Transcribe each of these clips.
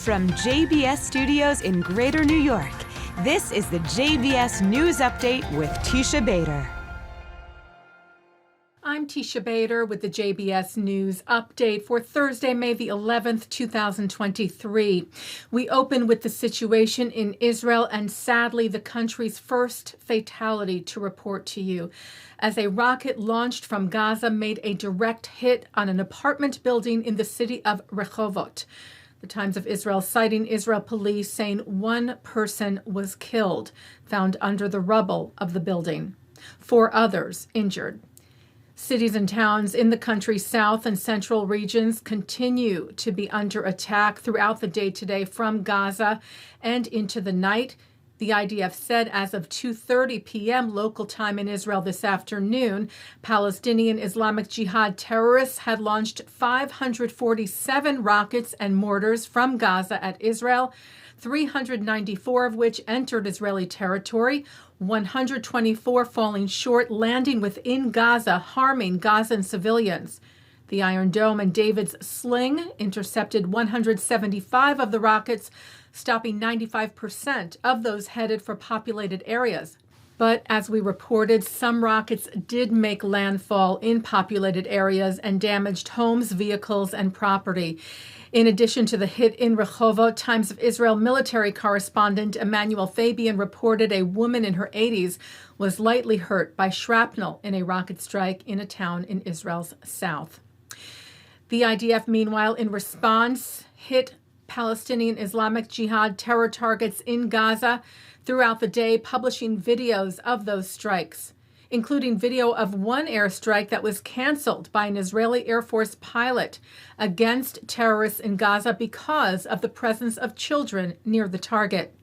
From JBS Studios in Greater New York, this is the JBS News Update with Teisha Bader. I'm Teisha Bader with the JBS News Update for Thursday, May the 11th, 2023. We open with the situation in Israel and sadly the country's first fatality to report to you, as a rocket launched from Gaza made a direct hit on an apartment building in the city of Rehovot. The Times of Israel citing Israel police saying one person was killed, found under the rubble of the building. 4 others injured. Cities and towns in the country's south and central regions continue to be under attack throughout the day today from Gaza and into the night. The IDF said as of 2:30 p.m. local time in Israel this afternoon, Palestinian Islamic Jihad terrorists had launched 547 rockets and mortars from Gaza at Israel, 394 of which entered Israeli territory, 124 falling short, landing within Gaza, harming Gazan civilians. The Iron Dome and David's Sling intercepted 175 of the rockets, stopping 95% of those headed for populated areas. But as we reported, some rockets did make landfall in populated areas and damaged homes, vehicles, and property. In addition to the hit in Rehovot, Times of Israel military correspondent Emmanuel Fabian reported a woman in her 80s was lightly hurt by shrapnel in a rocket strike in a town in Israel's south. The IDF, meanwhile, in response, hit Palestinian Islamic Jihad terror targets in Gaza throughout the day, publishing videos of those strikes, including video of one airstrike that was canceled by an Israeli Air Force pilot against terrorists in Gaza because of the presence of children near the target.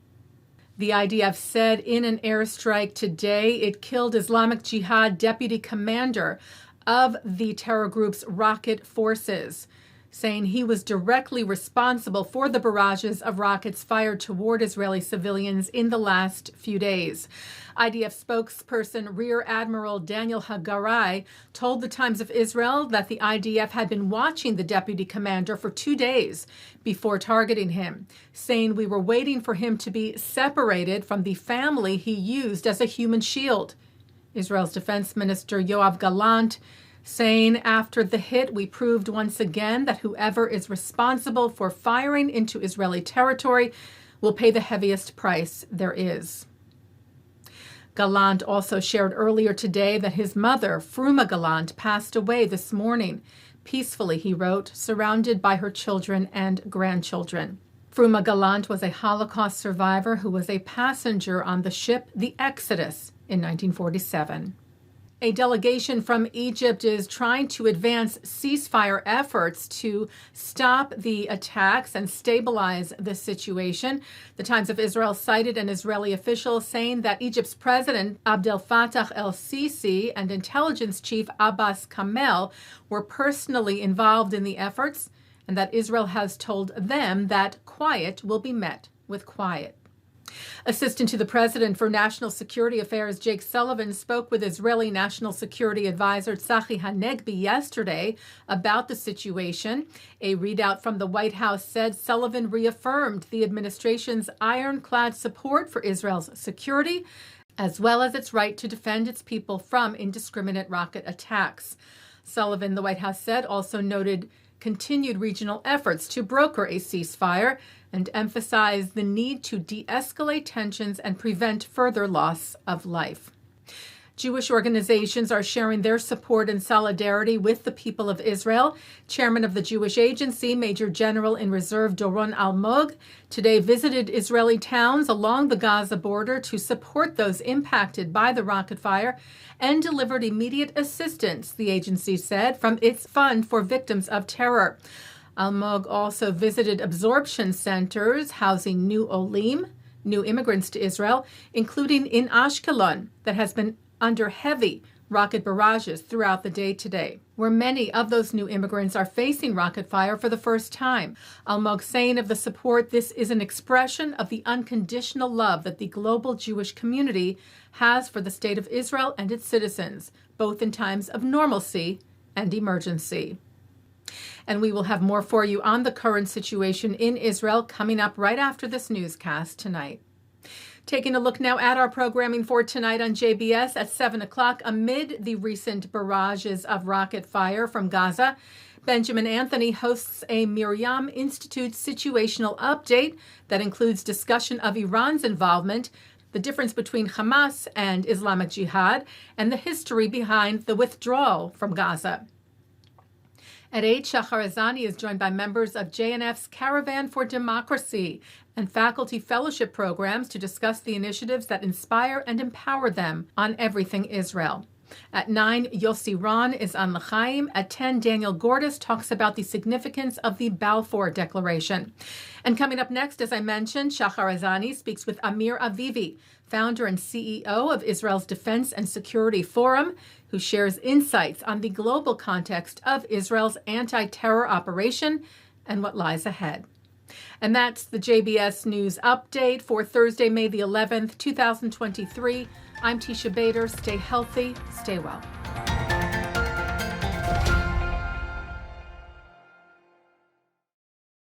The IDF said in an airstrike today it killed Islamic Jihad deputy commander of the terror group's rocket forces, saying he was directly responsible for the barrages of rockets fired toward Israeli civilians in the last few days. IDF spokesperson Rear Admiral Daniel Hagarai told the Times of Israel that the IDF had been watching the deputy commander for 2 days before targeting him, saying we were waiting for him to be separated from the family he used as a human shield. Israel's Defense Minister Yoav Gallant saying after the hit, we proved once again that whoever is responsible for firing into Israeli territory will pay the heaviest price there is. Gallant also shared earlier today that his mother, Fruma Gallant, passed away this morning. Peacefully, he wrote, surrounded by her children and grandchildren. Fruma Gallant was a Holocaust survivor who was a passenger on the ship the Exodus in 1947. A delegation from Egypt is trying to advance ceasefire efforts to stop the attacks and stabilize the situation. The Times of Israel cited an Israeli official saying that Egypt's President Abdel Fattah el-Sisi and intelligence chief Abbas Kamel were personally involved in the efforts, and that Israel has told them that quiet will be met with quiet. Assistant to the President for National Security Affairs Jake Sullivan spoke with Israeli National Security Advisor Tzachi Hanegbi yesterday about the situation. A readout from the White House said Sullivan reaffirmed the administration's ironclad support for Israel's security, as well as its right to defend its people from indiscriminate rocket attacks. Sullivan, the White House said, also noted continued regional efforts to broker a ceasefire and emphasized the need to de-escalate tensions and prevent further loss of life. Jewish organizations are sharing their support and solidarity with the people of Israel. Chairman of the Jewish Agency, Major General in Reserve Doron Almog, today visited Israeli towns along the Gaza border to support those impacted by the rocket fire and delivered immediate assistance, the agency said, from its fund for victims of terror. Almog also visited absorption centers housing new Olim, new immigrants to Israel, including in Ashkelon, that has been under heavy rocket barrages throughout the day today, where many of those new immigrants are facing rocket fire for the first time. Almog saying of the support, this is an expression of the unconditional love that the global Jewish community has for the state of Israel and its citizens, both in times of normalcy and emergency. And we will have more for you on the current situation in Israel coming up right after this newscast tonight. Taking a look now at our programming for tonight on JBS at 7 o'clock. Amid the recent barrages of rocket fire from Gaza, Benjamin Anthony hosts a MirYam Institute situational update that includes discussion of Iran's involvement, the difference between Hamas and Islamic Jihad, and the history behind the withdrawal from Gaza. At 8, Shahar Azani is joined by members of JNF's Caravan for Democracy and faculty fellowship programs to discuss the initiatives that inspire and empower them on everything Israel. At 9, Yossi Ron is on L'chaim. At 10, Daniel Gordis talks about the significance of the Balfour Declaration. And coming up next, as I mentioned, Shahar Azani speaks with Amir Avivi, founder and CEO of Israel's Defense and Security Forum, who shares insights on the global context of Israel's anti-terror operation and what lies ahead. And that's the JBS News Update for Thursday, May the 11th, 2023. I'm Teisha Bader. Stay healthy, stay well.